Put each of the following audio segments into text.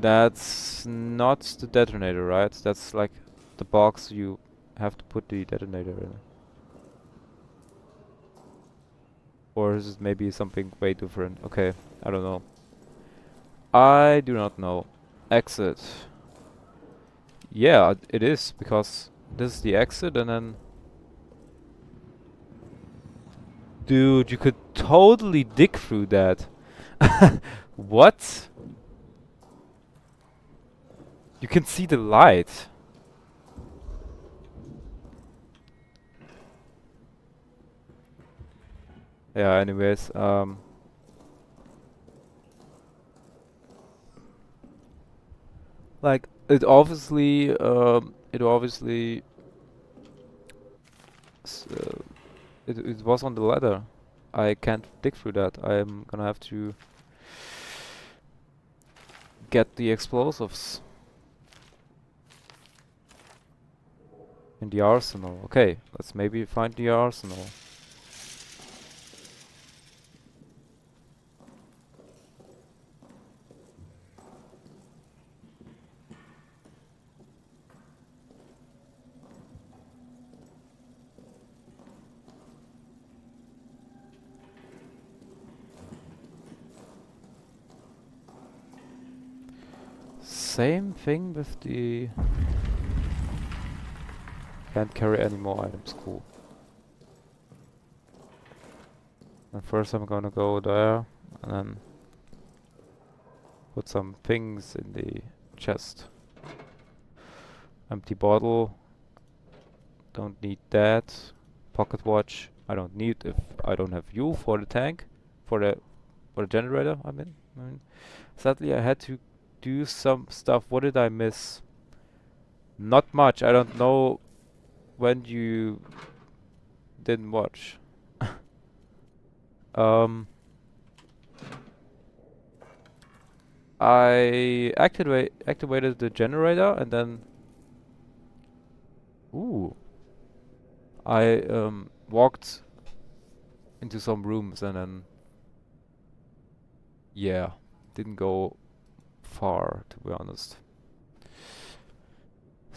That's not the detonator, right? That's like the box you have to put the detonator in. Or is it maybe something way different? Okay, I don't know. I do not know. Exit. Yeah, it is, because this is the exit and then... Dude, you could totally dig through that. What? You can see the light. Yeah, anyways, like, it obviously, s- uh, it was on the ladder. I can't dig through that. I'm gonna have to get the explosives in the arsenal. Okay, let's maybe find the arsenal. Same thing with the... Can't carry any more items, cool. And first I'm gonna go there, and then put some things in the chest. Empty bottle, don't need that. Pocket watch, I don't need if I don't have fuel for the tank, for the generator, I mean. Sadly I had to do some stuff. What did I miss? Not much, I don't know when you didn't watch. Um, I activated the generator and then... Ooh. I walked into some rooms and then... Yeah, didn't go far, to be honest.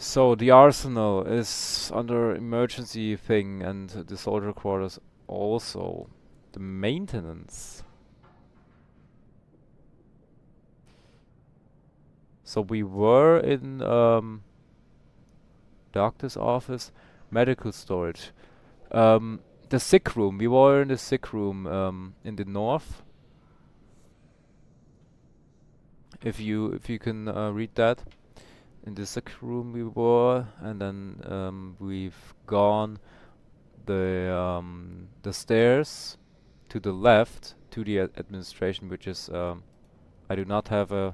So the arsenal is under emergency thing, and the soldier quarters also. The maintenance. So we were in doctor's office, medical storage. The sick room. We were in the sick room in the north. If you can read that. In the sick room we were, and then we've gone the stairs to the left to the administration, which is I do not have a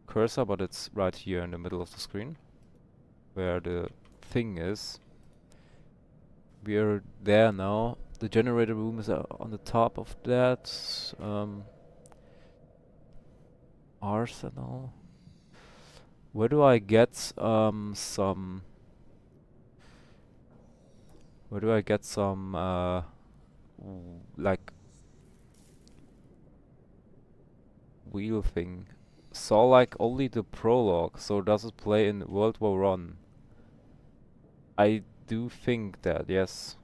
cursor, but it's right here in the middle of the screen where the thing is. We are there now. The generator room is on the top of that. Arsenal. Where do I get some? Where do I get some like wheel thing? Saw like only the prologue, so does it play in World War One? I do think that, yes.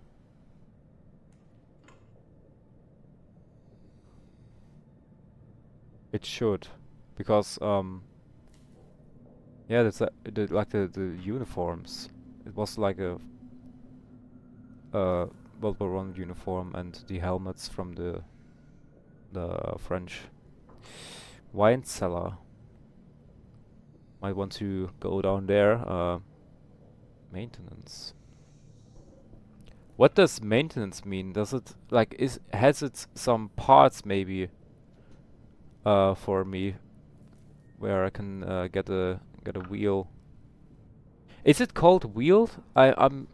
It should, because yeah, that's like the uniforms. It was like a uh World War One uniform, and the helmets from the French wine cellar. Might want to go down there. Maintenance. What does maintenance mean? Does it like has it some parts maybe for me where I can get a wheel? Is it called wheeled? I'm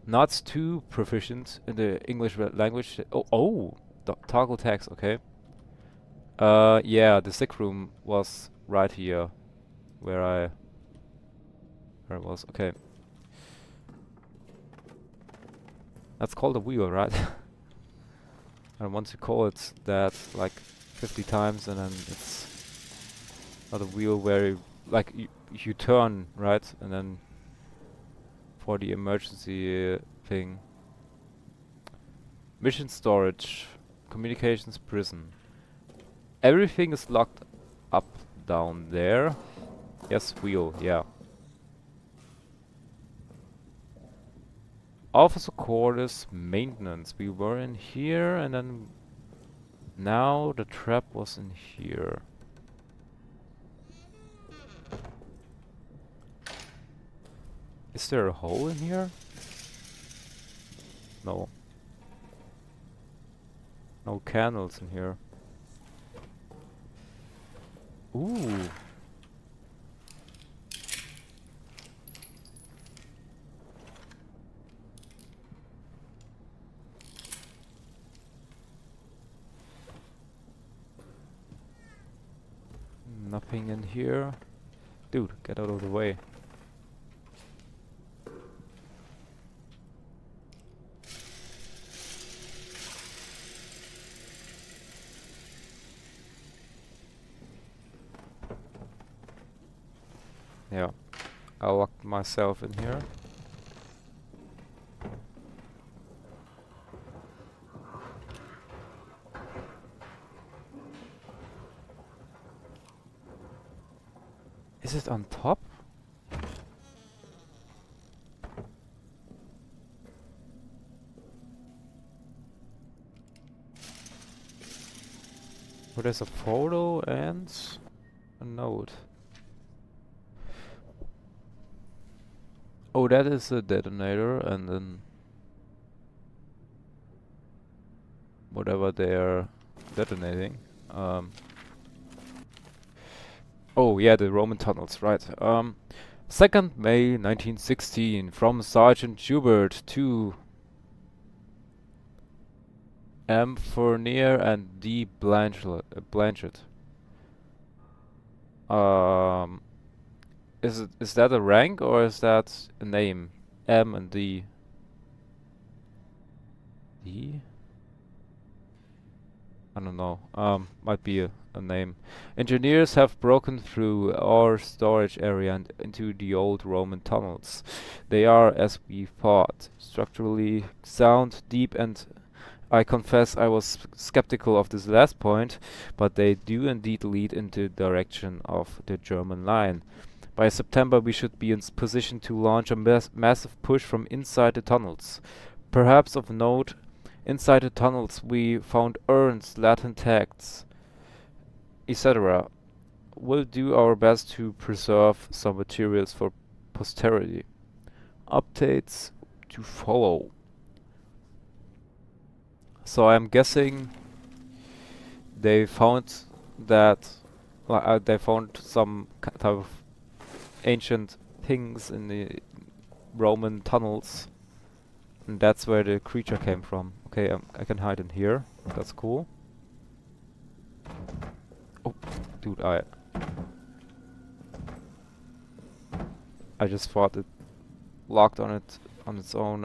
not too proficient in the English language. Oh, toggle text. Okay. Yeah, the sick room was right here where where it was. Okay. That's called a wheel, right? I want to call it that like 50 times and then it's Not a wheel where like you turn, right? And then for the emergency thing. Mission storage. Communications prison. Everything is locked up down there. Yes, wheel, yeah. Officer quarters, maintenance. We were in here and then now the trap was in here. Is there a hole in here? No. No candles in here. Ooh. Nothing in here. Dude, get out of the way. Yeah, I locked myself in here. Is it on top? Oh, there's a photo and a note. Oh, that is a detonator and then whatever they're detonating. Oh yeah, the Roman tunnels, right. 2nd May 1916, from Sergeant Hubert to M. Fournier and D. Blanchett. Is that a rank or is that a name? M and D. D? I don't know. Might be a name. Engineers have broken through our storage area and into the old Roman tunnels. They are, as we thought, structurally sound, deep, and I confess I was skeptical of this last point, but they do indeed lead into the direction of the German line. By September we should be in position to launch a massive push from inside the tunnels. Perhaps of note, inside the tunnels we found urns, Latin texts, etc. We'll do our best to preserve some materials for posterity. Updates to follow. So I'm guessing they found that they found some type of ancient things in the Roman tunnels, and that's where the creature came from. Okay, I can hide in here. That's cool. Oh, dude, I just thought it locked on its own.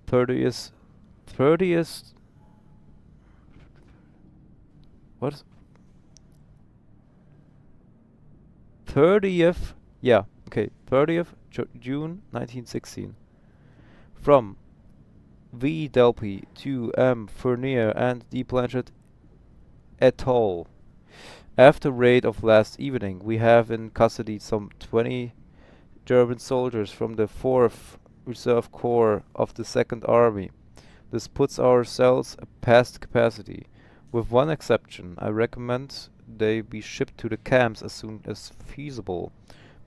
30th. What? 30th. Yeah. Okay. 30th June 1916. From V. Delpy to M. Fournier and D. Blanchett et al. After raid of last evening, we have in custody some 20 German soldiers from the 4th Reserve Corps of the 2nd Army. This puts our cells past capacity. With one exception, I recommend they be shipped to the camps as soon as feasible.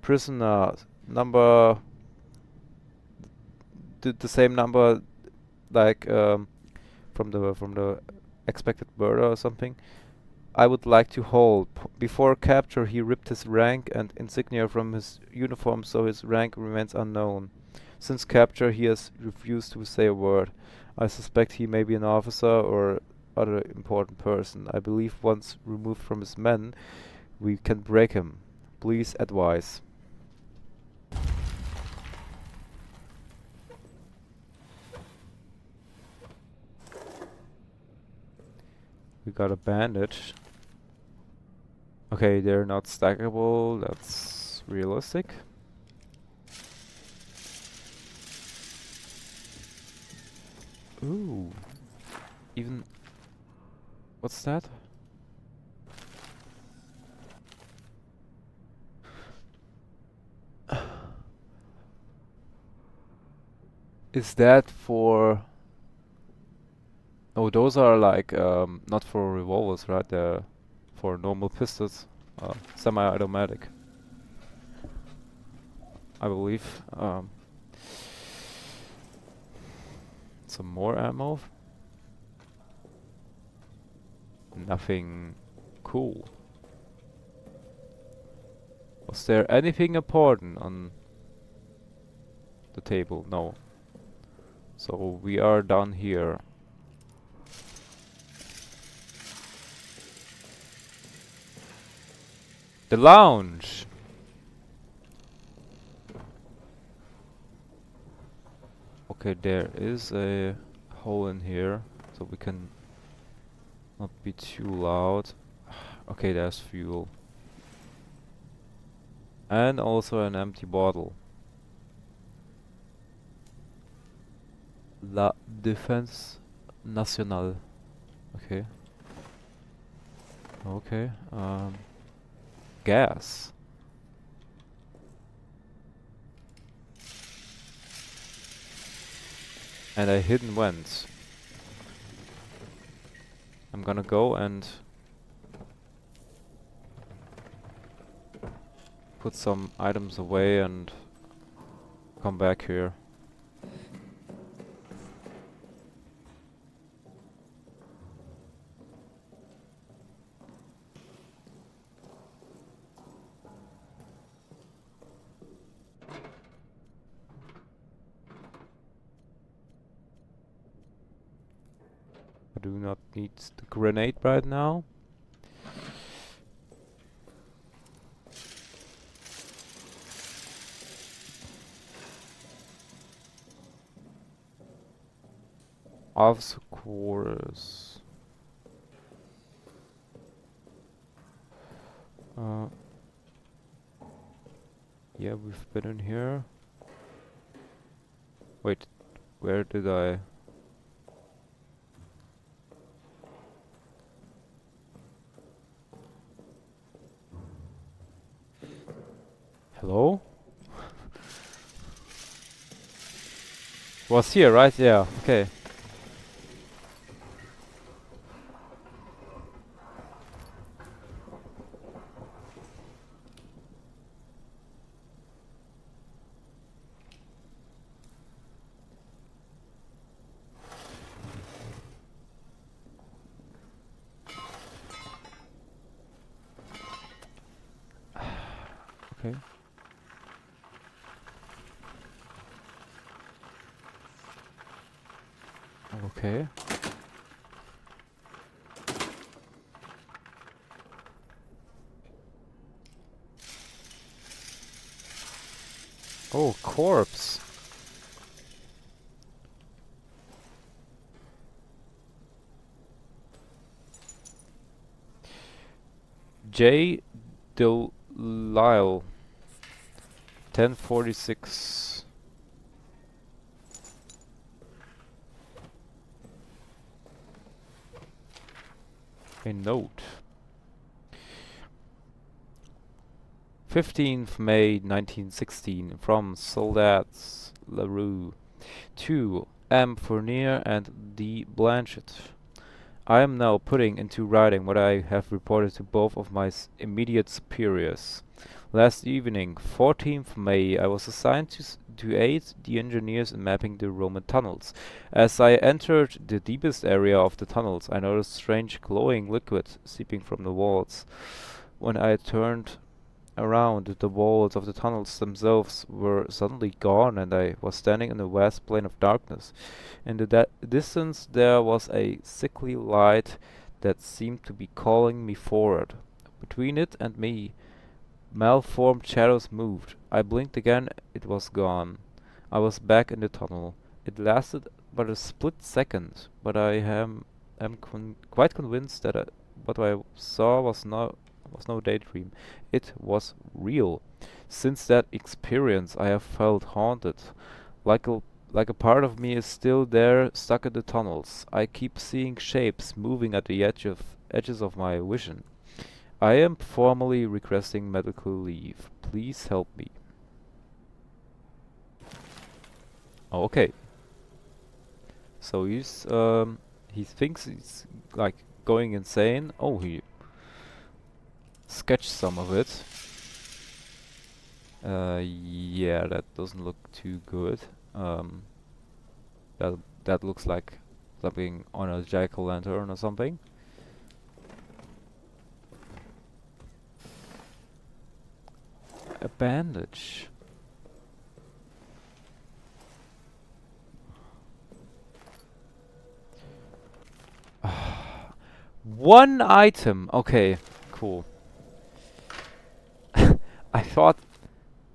Prisoner number, the same number like from the expected murder or something, I would like to hold. Before capture he ripped his rank and insignia from his uniform, so his rank remains unknown. Since capture he has refused to say a word. I suspect he may be an officer or other important person. I believe once removed from his men we can break him. Please advise. We got a bandage. Okay, they're not stackable. That's realistic. Ooh. Even... What's that? Is that for... Oh, those are like, not for revolvers, right? They're for normal pistols. Semi-automatic, I believe. Some more ammo. Nothing cool. Was there anything important on the table? No. So we are down here. The lounge! Okay, there is a hole in here, so we can not be too loud. Okay, there's fuel. And also an empty bottle. La Défense Nationale. Okay. Okay. Gas. And a hidden vent. I'm gonna go and put some items away and come back here. I do not need the grenade right now. Officer quarters. Yeah, we've been in here. Wait, where did I... Hello? Was here, right? Yeah, okay. Okay. Okay. Oh, corpse. J. Delisle. 1046. A note. 15th May 1916 from Soldats LaRue to M. Fournier and D. Blanchett. I am now putting into writing what I have reported to both of my immediate superiors. Last evening, 14th May, I was assigned to aid the engineers in mapping the Roman tunnels. As I entered the deepest area of the tunnels, I noticed strange glowing liquid seeping from the walls. When I turned around, the walls of the tunnels themselves were suddenly gone, and I was standing in a vast plain of darkness. In the distance there was a sickly light that seemed to be calling me forward. Between it and me, malformed shadows moved. I blinked again, it was gone. I was back in the tunnel. It lasted but a split second, but I am am quite convinced that what I saw was no daydream. It was real. Since that experience, I have felt haunted, like a part of me is still there, stuck in the tunnels. I keep seeing shapes moving at the edges of my vision. I am formally requesting medical leave. Please help me. Okay. So he thinks he's like going insane. Oh, he sketched some of it. Yeah, that doesn't look too good. Um, that looks like something on a jack-o'-lantern or something. A bandage. One item. Okay, cool. I thought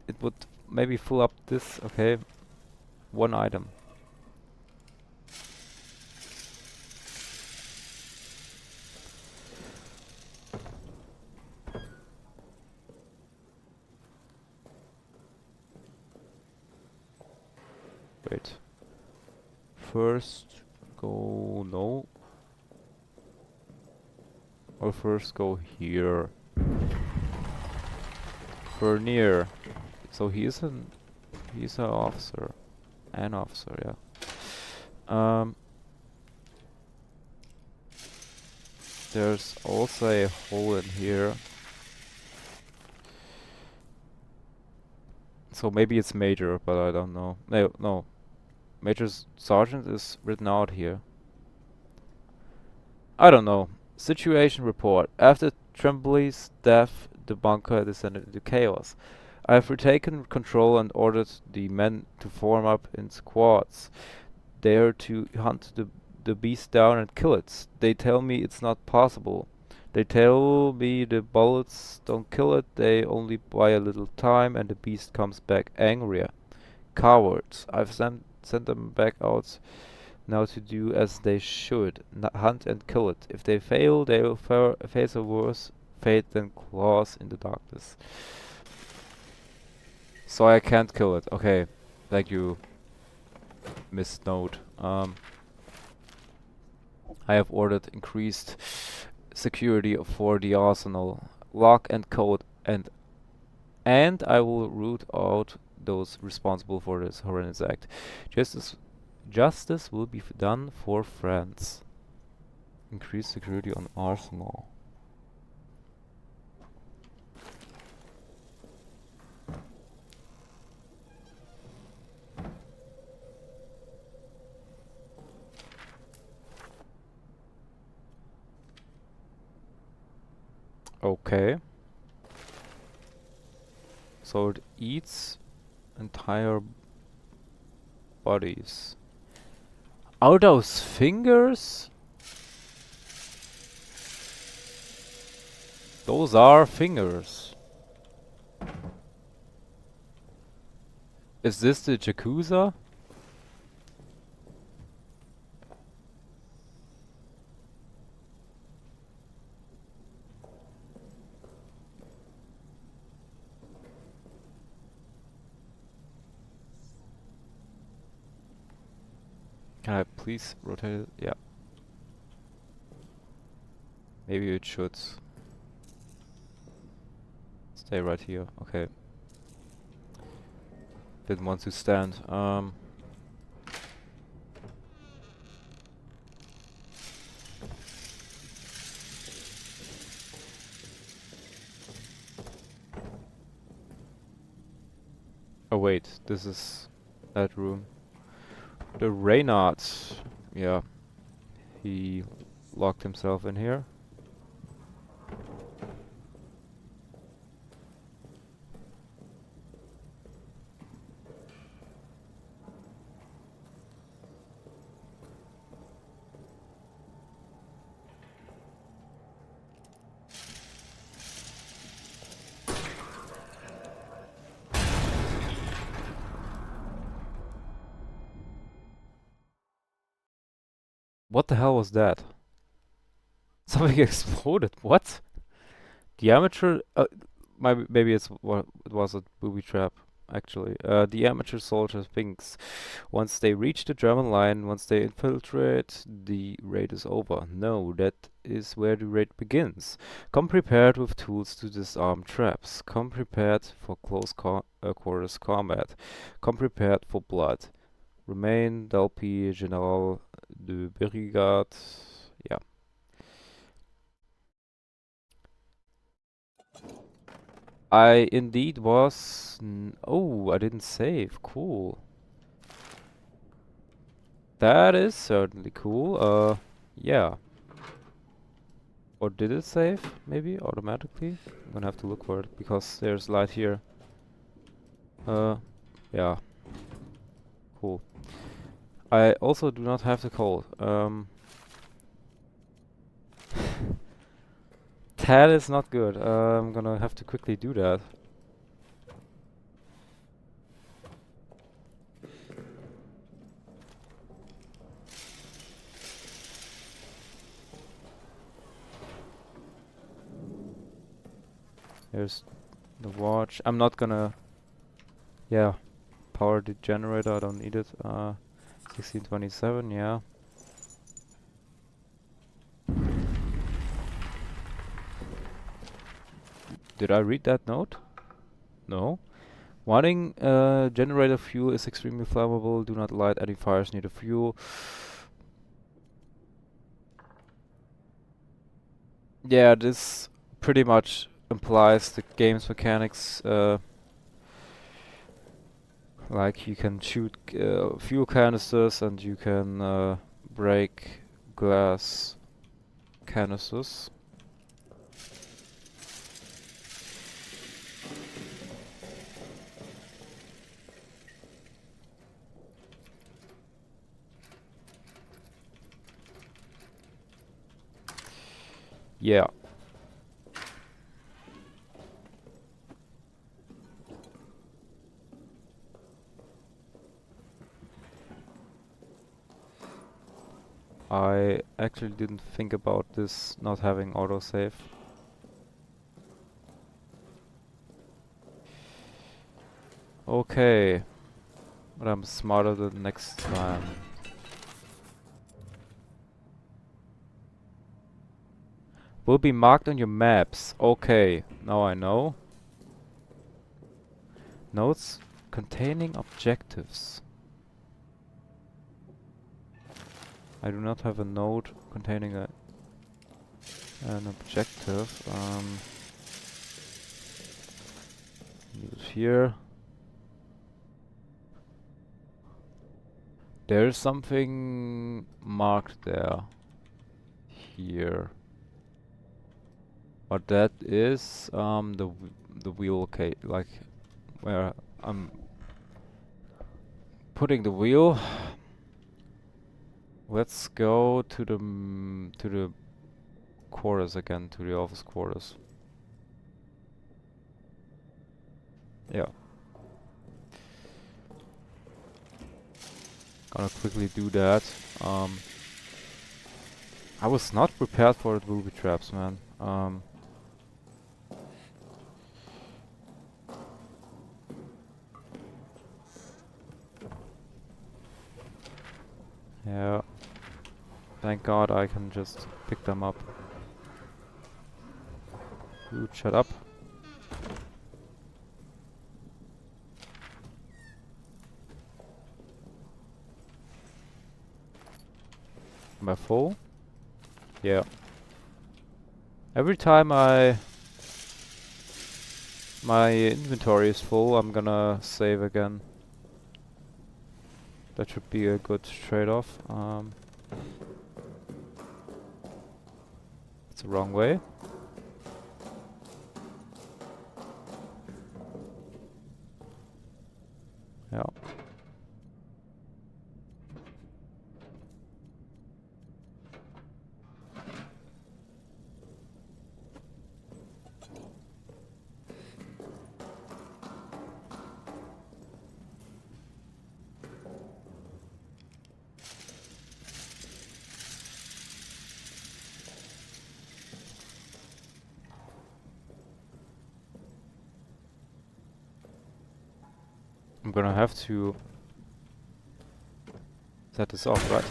it would maybe fill up this. Okay, one item. Wait. First go no. Or first go here. Vernier. So he's an officer. An officer, yeah. There's also a hole in here. So maybe it's Major, but I don't know. No. Major Sergeant is written out here. I don't know. Situation report. After Tremblay's death, the bunker descended into chaos. I have retaken control and ordered the men to form up in squads. They are to hunt the beast down and kill it. They tell me it's not possible. They tell me the bullets don't kill it, they only buy a little time and the beast comes back angrier. Cowards. I've sent them back out now to do as they should, hunt and kill it. If they fail, they will face a worse fate than claws in the darkness. So I can't kill it. Okay, thank you, Miss Note. I have ordered increased security for the arsenal, lock and code, and I will root out those responsible for this horrendous act. Justice will be done for France. Increase security on arsenal. Okay. So it eats entire bodies. Are those fingers? Those are fingers. Is this the Yakuza? Can I please rotate it? Yeah. Maybe it should stay right here. Okay. Didn't want to stand. Oh wait, this is that room. The Reynard. Yeah. He locked himself in here. What the hell was that? Something exploded. What? The amateur. Maybe it's what it was a booby trap. Actually, the amateur soldiers thinks once they reach the German line, once they infiltrate, the raid is over. No, that is where the raid begins. Come prepared with tools to disarm traps. Come prepared for quarters combat. Come prepared for blood. Remain d'Alpi General de Brigade. Yeah. I indeed was. Oh, I didn't save. Cool. That is certainly cool. Yeah. Or did it save? Maybe automatically? I'm gonna have to look for it because there's light here. Uh, yeah. Cool. I also do not have the code. That is not good. I'm gonna have to quickly do that. There's the watch. I'm not gonna. Yeah. Power the generator. I don't need it. 1627. Yeah. Did I read that note? No. Warning, generator fuel is extremely flammable. Do not light any fires near the fuel. Yeah, this pretty much implies the game's mechanics. Like you can shoot fuel canisters and you can break glass canisters. Yeah. I actually didn't think about this not having autosave. Okay. But I'm smarter the next time. Will be marked on your maps. Okay, now I know. Notes containing objectives. I do not have a note containing an objective. Leave it here. There is something marked there. Here. But that is the wheel. Okay, like where I'm putting the wheel. Let's go to the quarters again, to the office quarters. Yeah. Gonna quickly do that. I was not prepared for the booby traps, man. Yeah. Thank God I can just pick them up. Dude, shut up. Am I full? Yeah. Every time my inventory is full, I'm gonna save again. That should be a good trade-off. It's the wrong way. Yeah. I'm gonna have to set this off, right?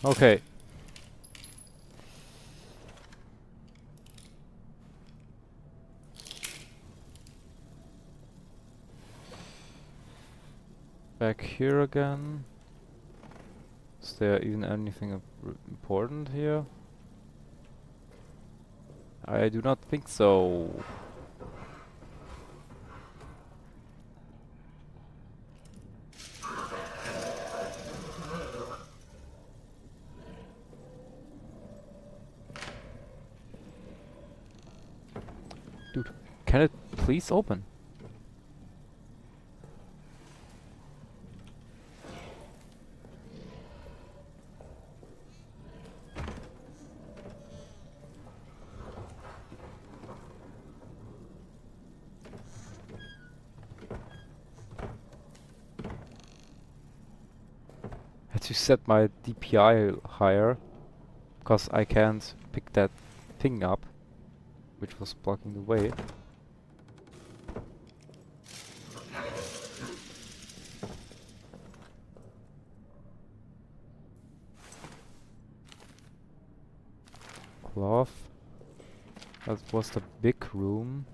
Okay. Back here again. Is there even anything important here? I do not think so. Dude, can it please open? Had to set my DPI higher, because I can't pick that thing up, which was blocking the way. Cloth. That was the big room.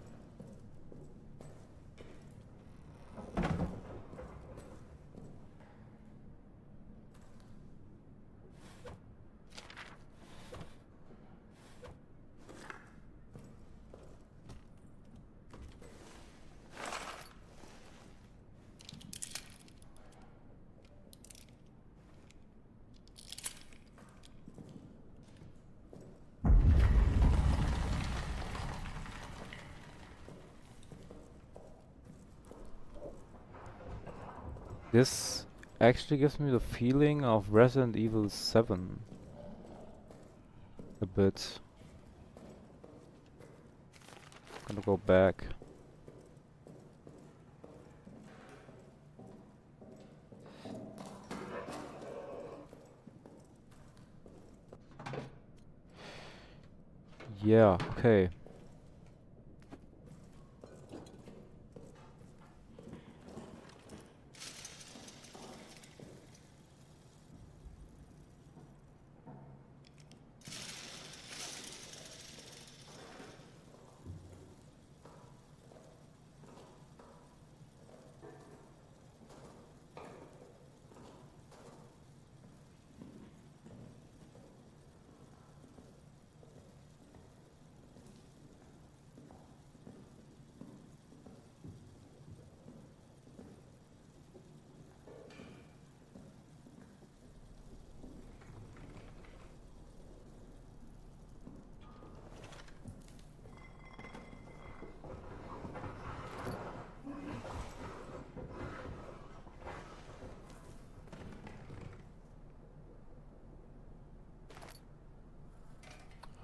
This actually gives me the feeling of Resident Evil 7. A bit. Gonna go back. Yeah, okay.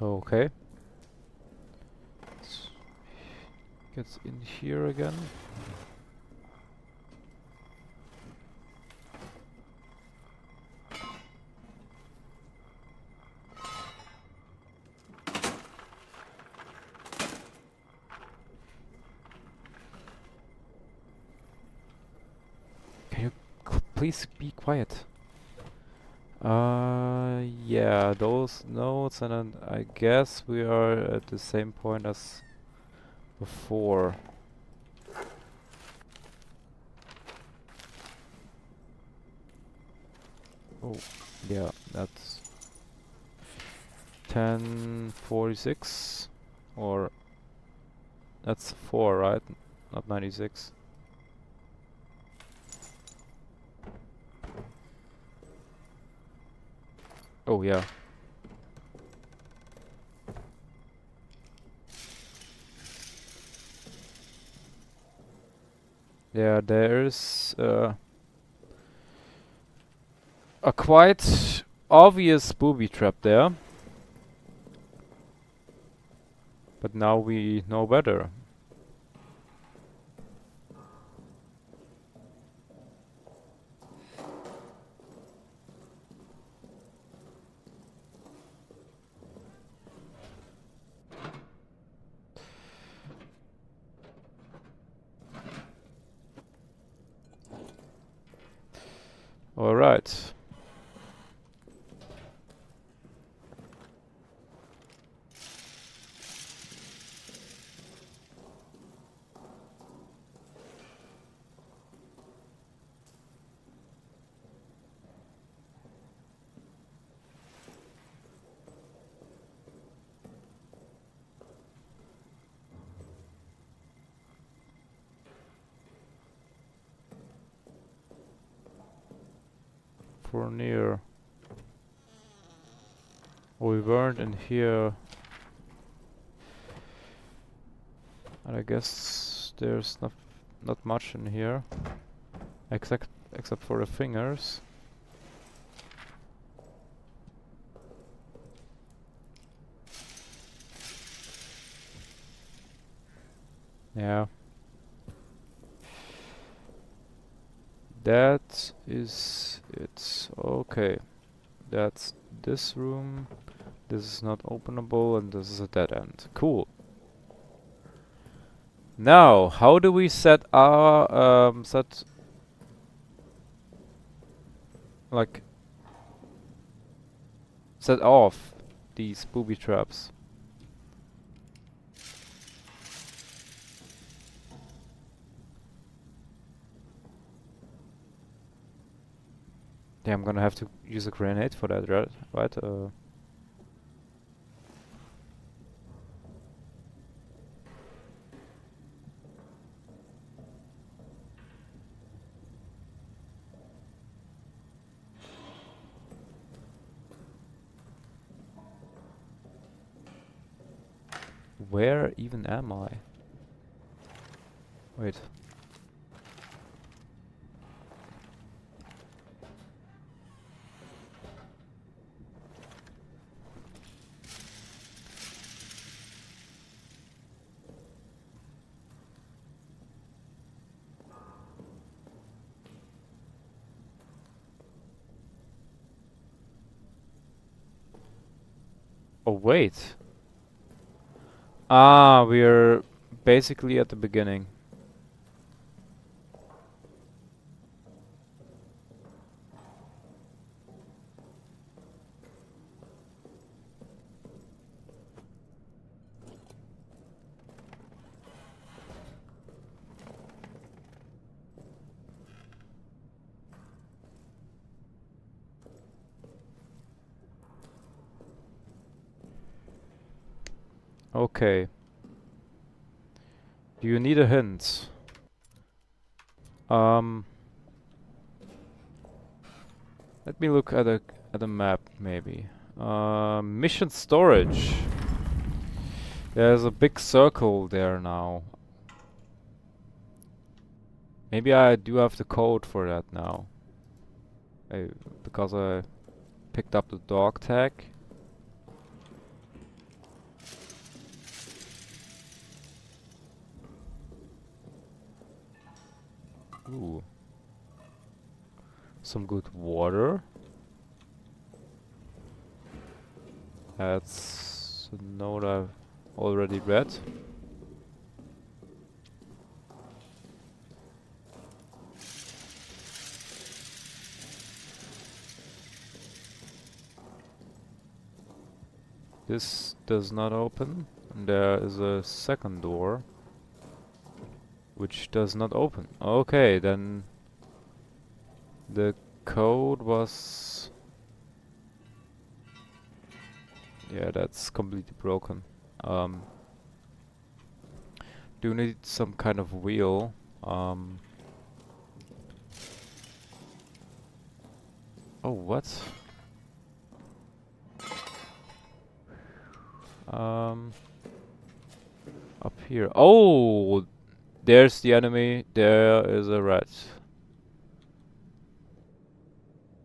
Okay. get in here again. Can you please be quiet? Yeah, those notes, and then I guess we are at the same point as before. Oh, yeah, that's 1046, or that's 4, right? Not 96. Oh, yeah. Yeah, there's a quite obvious booby trap there. But now we know better. Alright. For near. Oh, we weren't in here. And I guess there's not much in here. Except for the fingers. Yeah. That is it. Okay. That's this room. This is not openable, and this is a dead end. Cool. Now, how do we set our like set off these booby traps? Yeah, I'm gonna have to use a grenade for that, right? Right? Where even am I? Wait. Oh, wait. Ah, we're basically at the beginning. Okay. Do you need a hint? Um, let me look at a map maybe. Mission storage. There's a big circle there now. Maybe I do have the code for that now. Because I picked up the dog tag. Ooh. Some good water. That's a note I've already read. This does not open. And there is a second door which does not open. Okay, then the code was... Yeah, that's completely broken. Do need some kind of wheel. Oh, what? Up here. Oh, there's the enemy. There is a rat.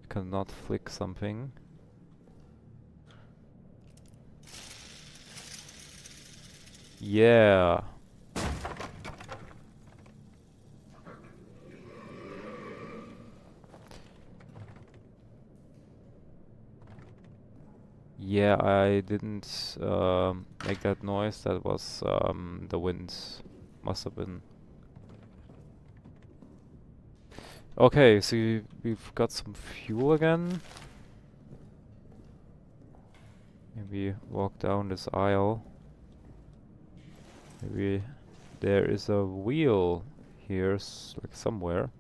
Cannot flick something. Yeah. Yeah, I didn't make that noise. That was the wind. Must have been. Okay, so we've got some fuel again. Maybe walk down this aisle. Maybe there is a wheel here, like somewhere.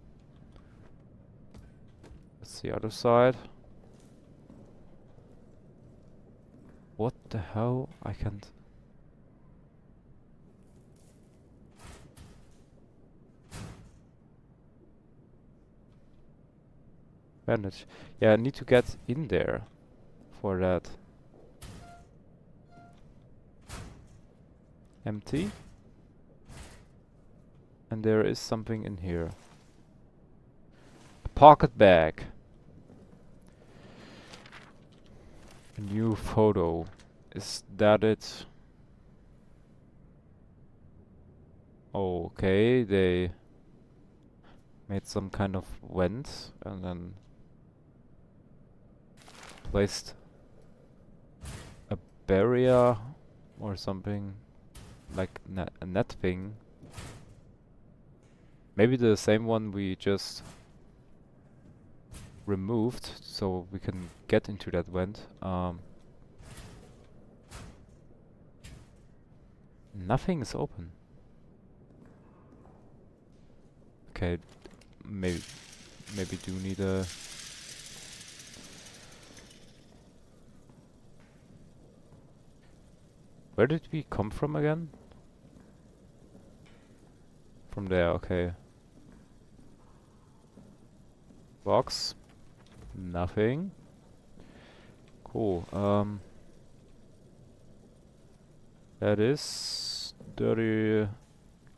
That's the other side. What the hell? I can't... Bandage. Yeah, I need to get in there for that. Empty. And there is something in here. A pocket bag. A new photo. Is that it? Okay, they made some kind of vent and then placed a barrier or something like a net thing. Maybe the same one we just removed so we can get into that vent. Nothing is open. Okay, maybe do need a... Where did we come from again? From there, okay. Box. Nothing. Cool. That is dirty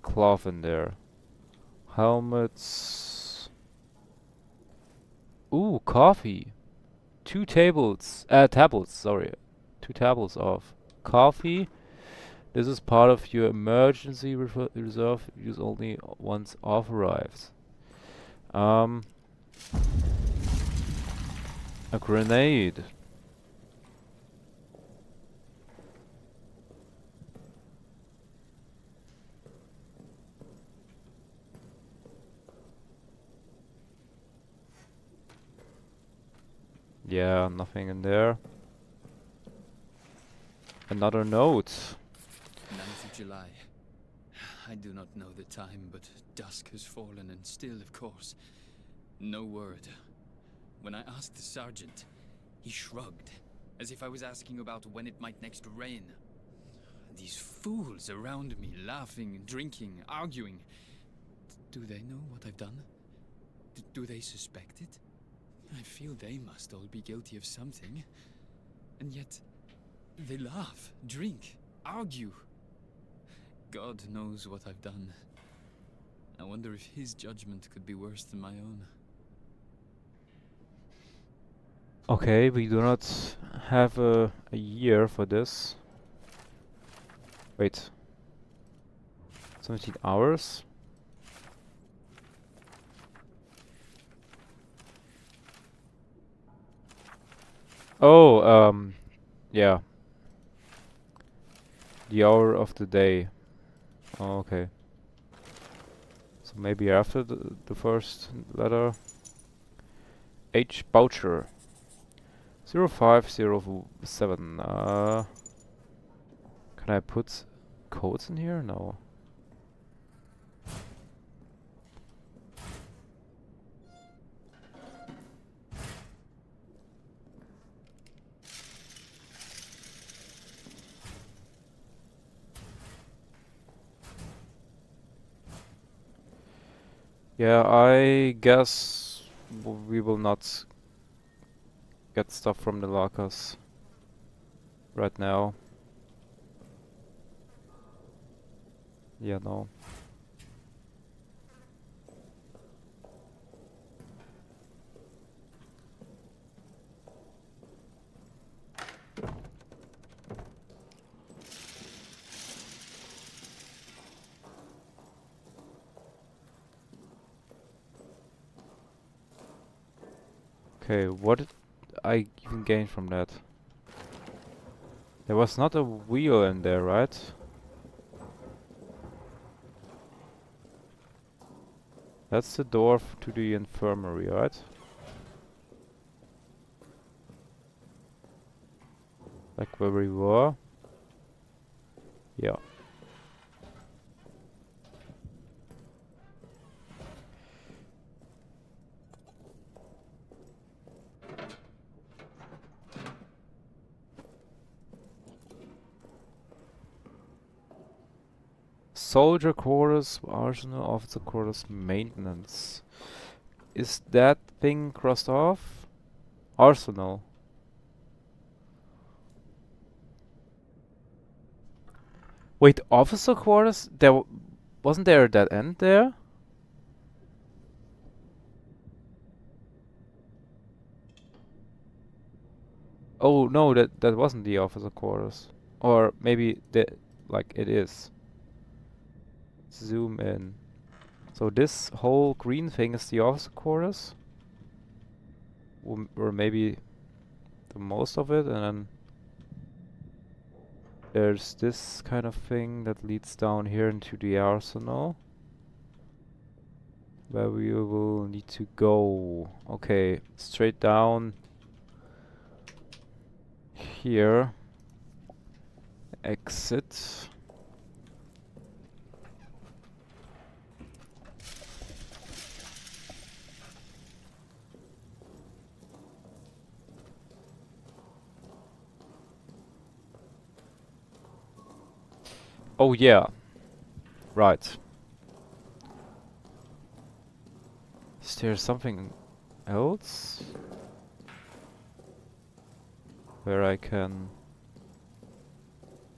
cloth in there. Helmets. Ooh, coffee. 2 tables. Tablets, sorry. 2 tables of coffee. This is part of your emergency reserve. Use only once authorized. A grenade. Yeah, nothing in there. Another note. 9th of July. I do not know the time, but dusk has fallen, and still, of course, no word. When I asked the sergeant, he shrugged, as if I was asking about when it might next rain. These fools around me, laughing, drinking, arguing. Do they know what I've done? Do they suspect it? I feel they must all be guilty of something. And yet, they laugh, drink, argue. God knows what I've done. I wonder if his judgment could be worse than my own. Okay, we do not have a year for this. Wait. 17 hours? Oh, yeah. The hour of the day. Oh, okay. So maybe after the first letter. H. Boucher. 0507. Can I put codes in here? No. Yeah, I guess we will not get stuff from the lockers right now. Yeah, no. Okay, what did I even gain from that? There was not a wheel in there, right? That's the door to the infirmary, right? Like where we were? Yeah. Soldier quarters, arsenal, officer quarters, maintenance. Is that thing crossed off? Arsenal. Wait, officer quarters? Wasn't there a dead end there? Oh no, that wasn't the officer quarters. Or maybe like it is. Zoom in. So this whole green thing is the officer quarters? Or maybe the most of it, and then there's this kind of thing that leads down here into the arsenal, where we will need to go. Okay, straight down here. Exit. Oh yeah, right. Is there something else where I can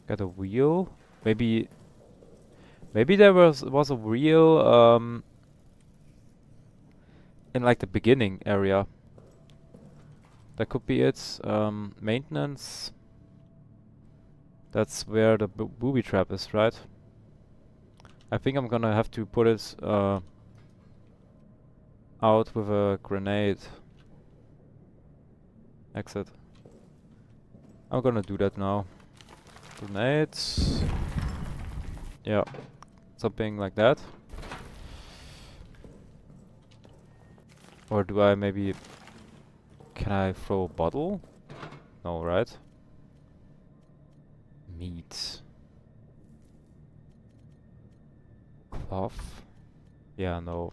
get a wheel? Maybe there was a wheel in like the beginning area. That could be it. Maintenance. That's where the booby trap is, right? I think I'm gonna have to put it out with a grenade. Exit. I'm gonna do that now. Grenades. Yeah, something like that. Or do I maybe... Can I throw a bottle? No, right? Meat. Cloth? Yeah, no.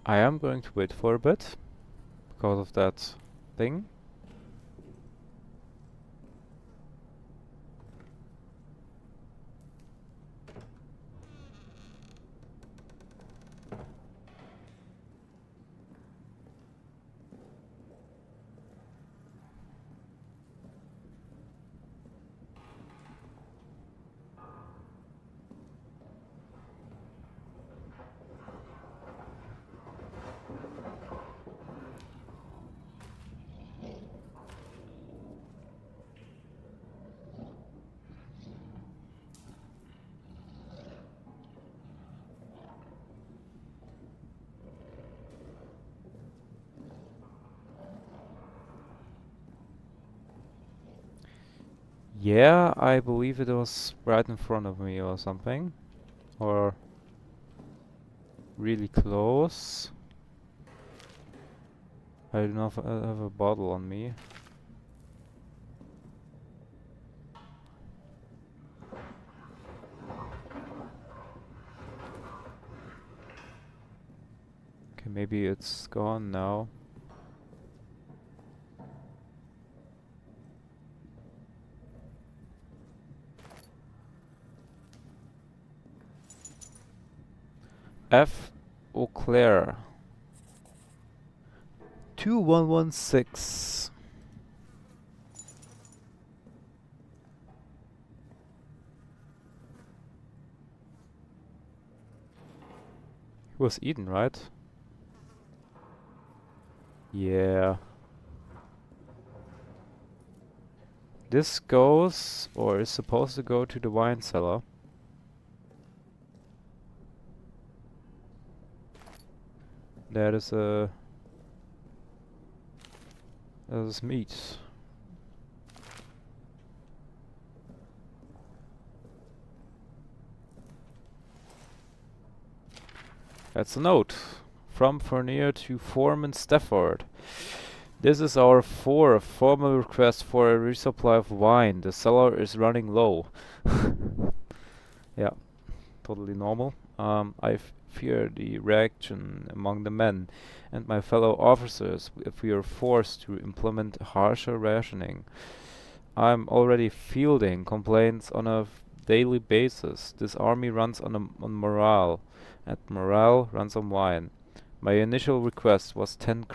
I am going to wait for a bit because of that thing. Yeah, I believe it was right in front of me or something. Or really close. I do not have a bottle on me. Okay, maybe it's gone now. F. Eau Claire. 2116. He was eaten, right? Yeah. This goes, or is supposed to go to the wine cellar. That is that is meat. That's a note. From Fournier to Foreman Stafford. This is our fourth formal request for a resupply of wine. The cellar is running low. Yeah, totally normal. I fear the reaction among the men and my fellow officers if we are forced to implement harsher rationing. I'm already fielding complaints on a daily basis. This army runs on morale, and morale runs on wine. My initial request was 10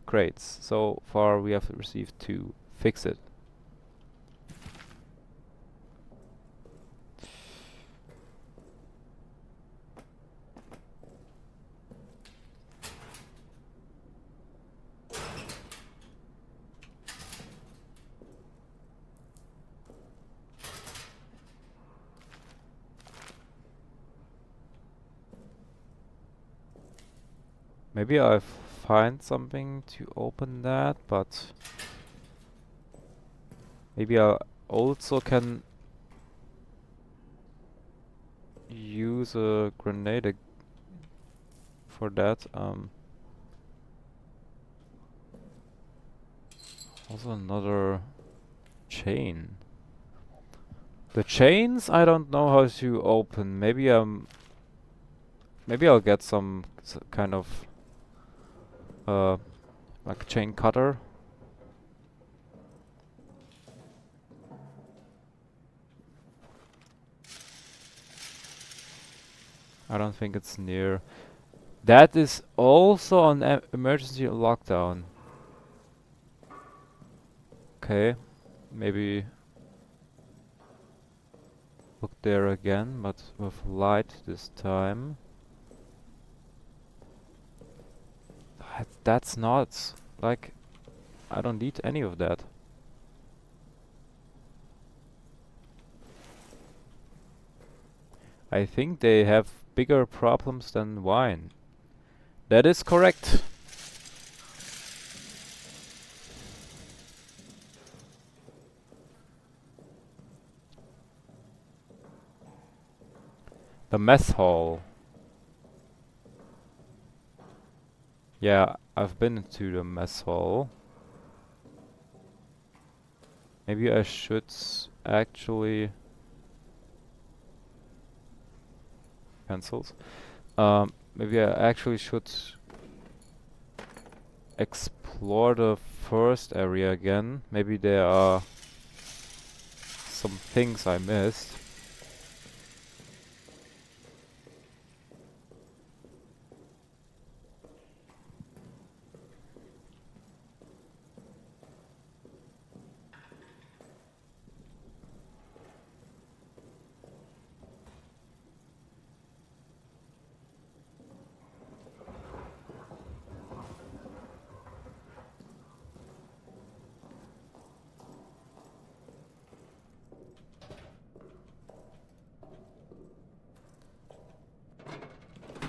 crates. So far we have received 2. Fix it. Maybe I find something to open that, but maybe I also can use a grenade for that. Also another chain. The chains I don't know how to open. Maybe I'll get some kind of uh like chain cutter. I don't think it's near. That is also on emergency lockdown. Okay, maybe look there again, but with light this time. That's not like I don't need any of that. I think they have bigger problems than wine. That is correct. The mess hall. Yeah, I've been to the mess hall. Maybe I should actually pencils. Maybe I actually should explore the first area again. Maybe there are some things I missed.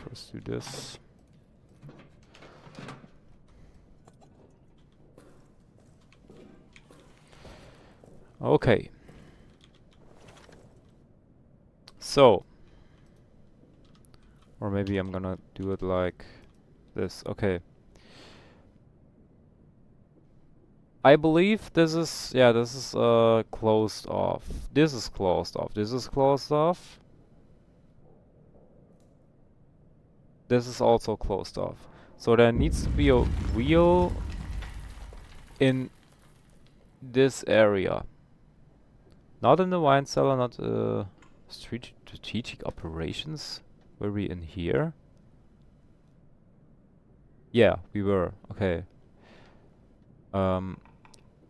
Let's do this. Okay. So, or maybe I'm gonna do it like this. Okay. I believe this is, yeah, this is closed off. This is closed off. This is closed off. This is also closed off. So there needs to be a wheel in this area. Not in the wine cellar, not strategic operations. Were we in here? Yeah, we were. Okay.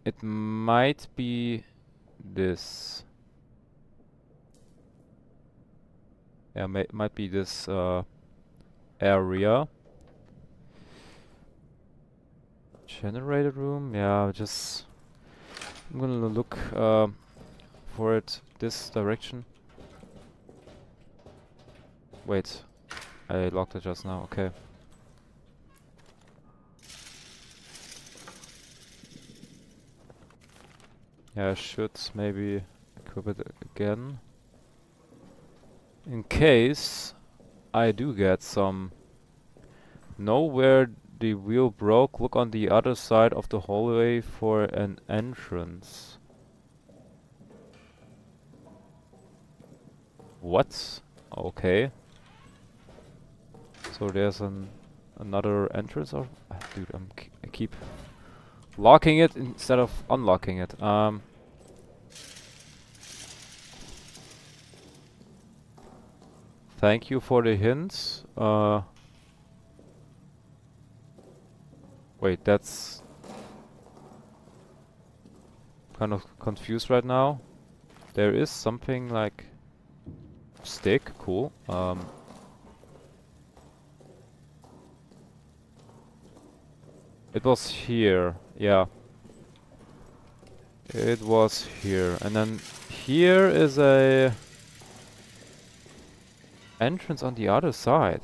It might be this. Yeah, might be this area. Generator room. Yeah, just I'm gonna look for it this direction. Wait, I locked it just now. Okay. Yeah, I should maybe equip it again. In case I do get some. Know where the wheel broke. Look on the other side of the hallway for an entrance. What? Okay. So there's another entrance. Or dude, I keep locking it instead of unlocking it. Thank you for the hints. Wait, that's kind of confused right now. There is something like stick. Cool. It was here. Yeah. It was here. And then here is a entrance on the other side.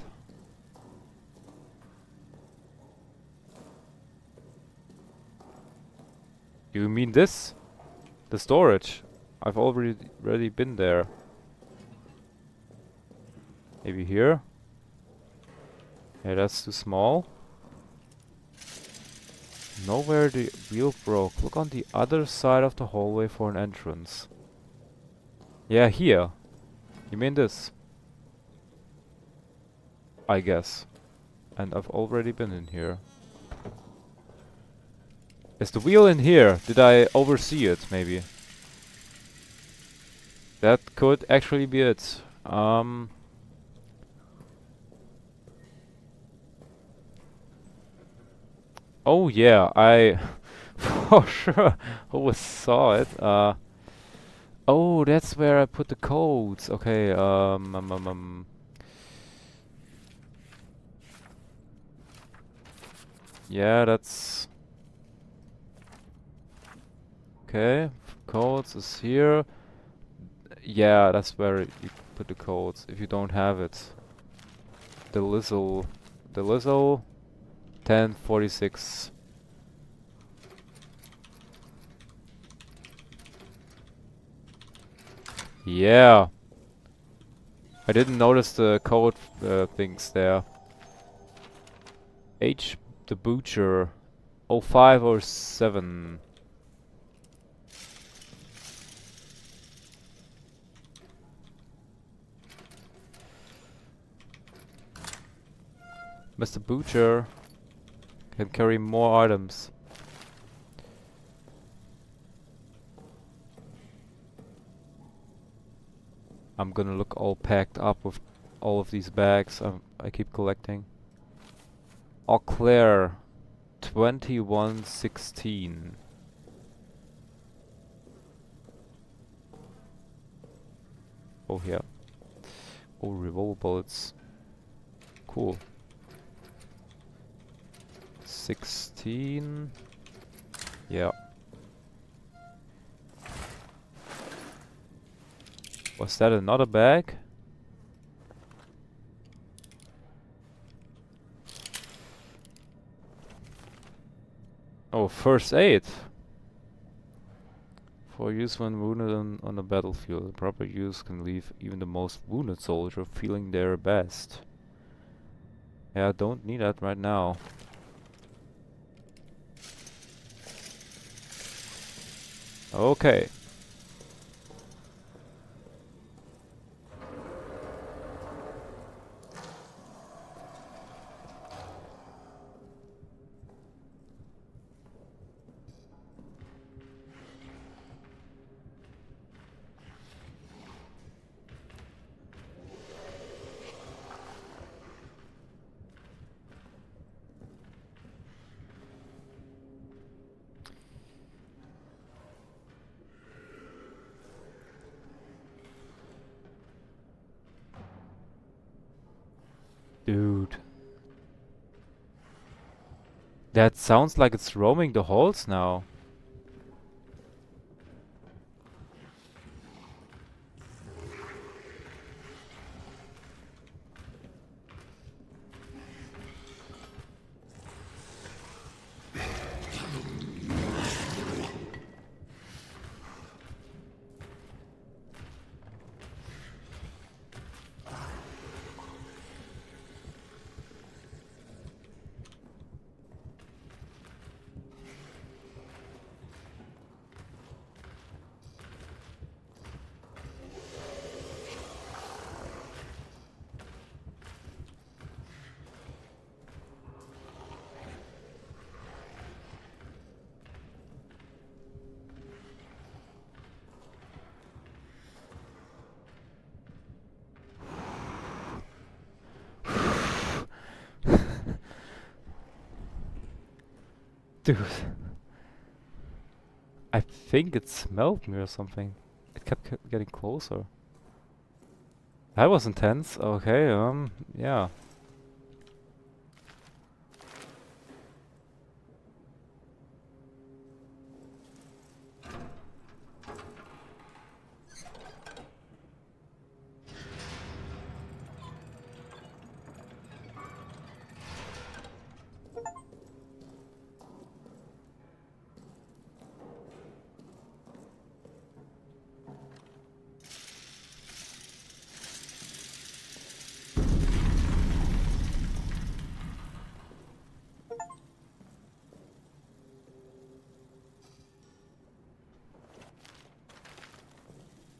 You mean this? The storage? I've already been there. Maybe here? Yeah, that's too small. Nowhere the wheel broke. Look on the other side of the hallway for an entrance. Yeah, here. You mean this? I guess. And I've already been in here. Is the wheel in here? Did I oversee it, maybe? That could actually be it. Oh yeah, I for sure always saw it. Oh, that's where I put the codes. Okay, yeah, that's okay. Codes is here. Yeah, that's where you put the codes if you don't have it. The Lizzle, 1046. Yeah, I didn't notice the code things there. H the Butcher, 0507. Mr. Butcher can carry more items. I'm gonna look all packed up with all of these bags I keep collecting. Eau Claire, 2116. Oh yeah. Oh, revolver bullets. Cool. 16. Yeah. Was that another bag? Oh, first aid. For use when wounded on the battlefield. Proper use can leave even the most wounded soldier feeling their best. Yeah, I don't need that right now. Okay. Dude. That sounds like it's roaming the halls now. Dude. I think it smelled me or something. It kept getting closer. That was intense. Okay, yeah.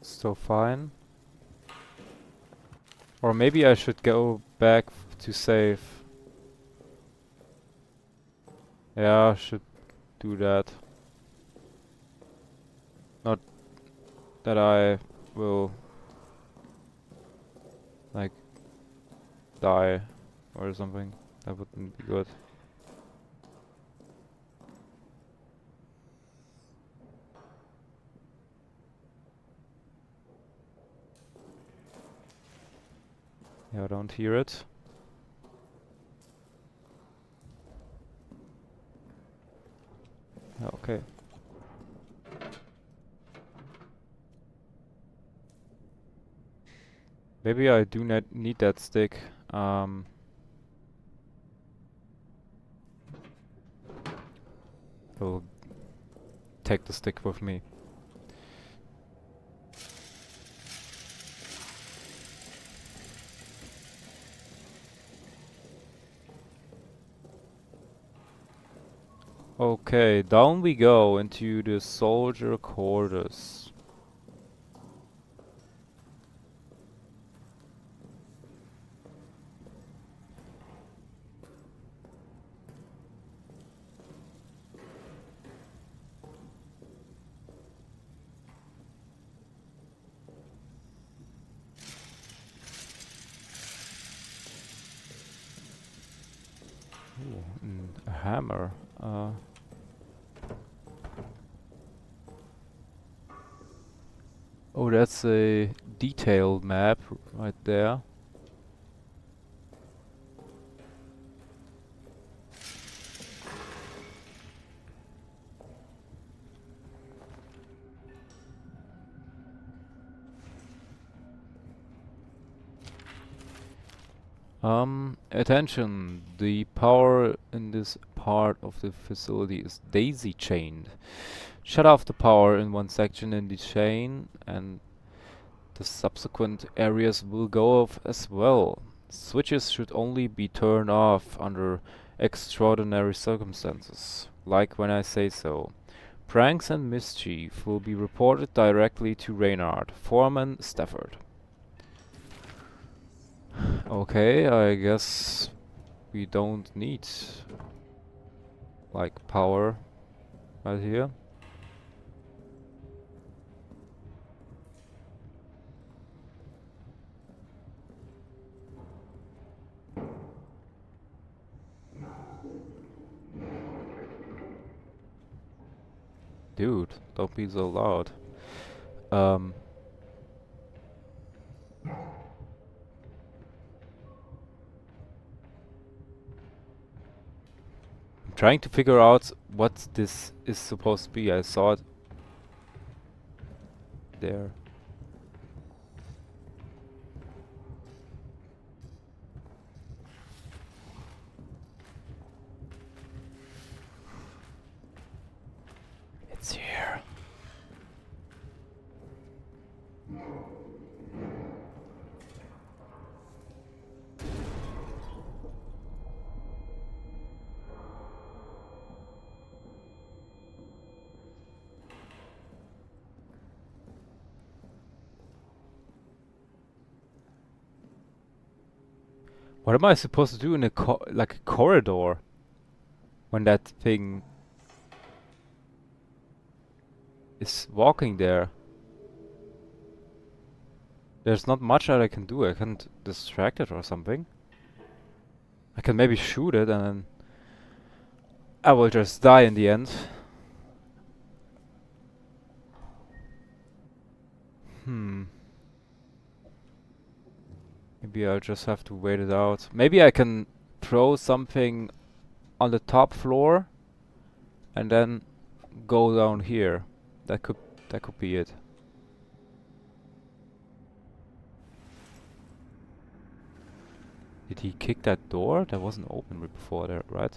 Still fine. Or maybe I should go back to save. Yeah, I should do that. Not that I will like die or something. That wouldn't be good. Yeah, I don't hear it. Yeah, okay. Maybe I do not need that stick. I'll take the stick with me. Okay, down we go into the soldier quarters. Ooh, a hammer. Oh, that's a detailed map right there. Attention, the power in this part of the facility is daisy chained. Shut off the power in one section in the chain, and the subsequent areas will go off as well. Switches should only be turned off under extraordinary circumstances, like when I say so. Pranks and mischief will be reported directly to Reynard, Foreman, Stafford. Okay, I guess we don't need like power right here. Dude, don't be so loud. Um, I'm trying to figure out what this is supposed to be. I saw it there. It's here. What am I supposed to do in a like a corridor when that thing is walking there? There's not much that I can do. I can't distract it or something. I can maybe shoot it and then I will just die in the end. Hmm. Maybe I'll just have to wait it out. Maybe I can throw something on the top floor and then go down here. That could be it. Did he kick that door? That wasn't open before there, right?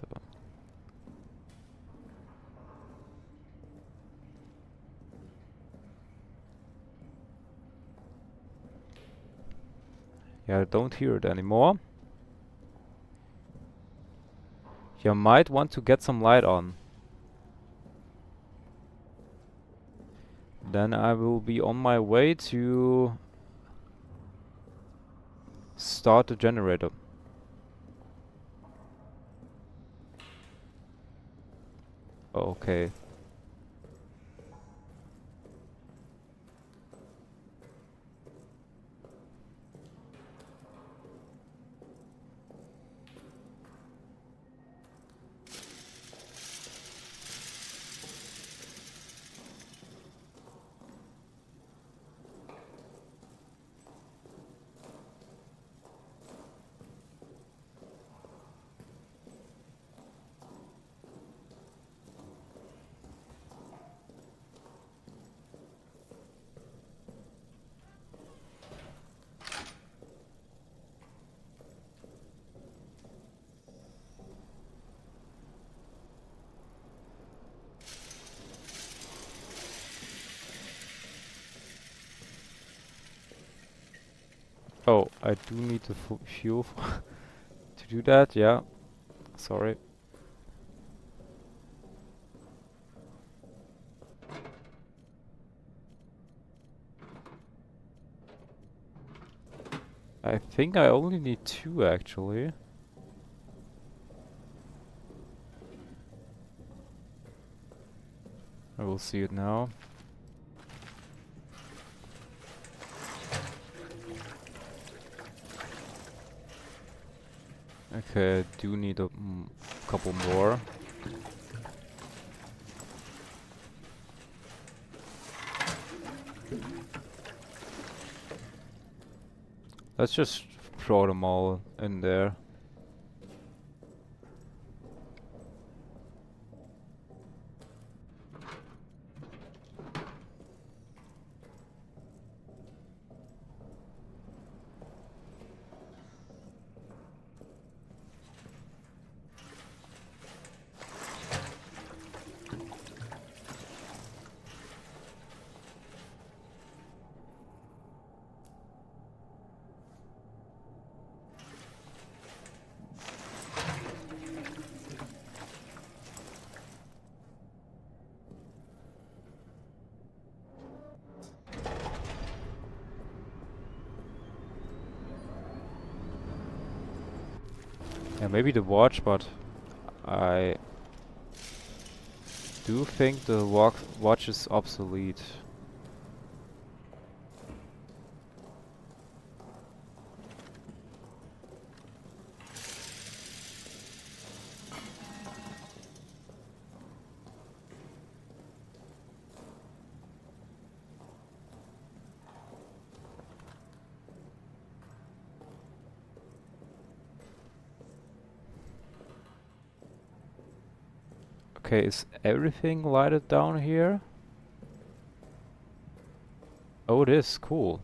Yeah, I don't hear it anymore. You might want to get some light on. Then I will be on my way to start the generator. Okay. Oh, I do need the fuel to do that, yeah. Sorry. I think I only need 2 actually. I will see it now. Okay, I do need a couple more. Let's just throw them all in there. Yeah, maybe the watch, but I do think the watch is obsolete. Okay, is everything lighted down here? Oh, it is. Cool.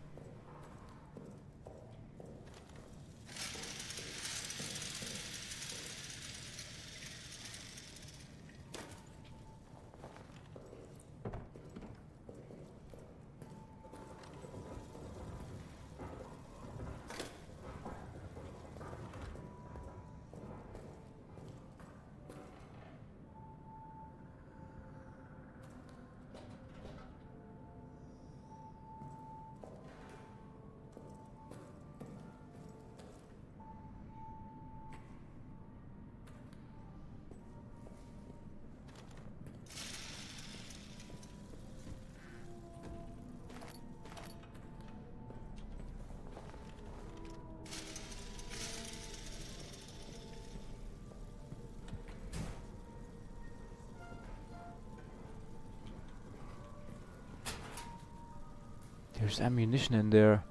There's ammunition in there.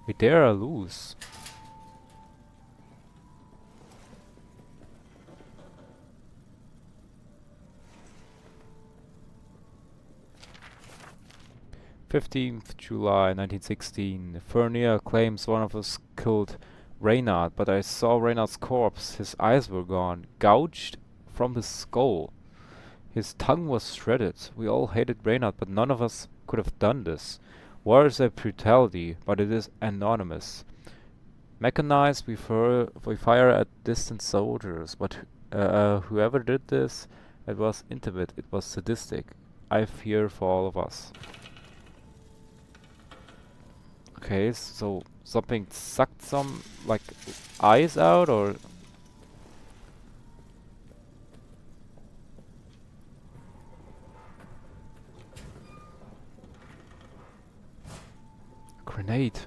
We dare lose. July 15th, 1916. Fernier claims one of us killed Reynard, but I saw Reynard's corpse. His eyes were gone, gouged from his skull. His tongue was shredded. We all hated Reynard, but none of us could have done this. War is a brutality, but it is anonymous. Mechanized, we fire at distant soldiers, but whoever did this, it was intimate, it was sadistic. I fear for all of us. Okay, so something sucked some, like, eyes out, or... Grenade.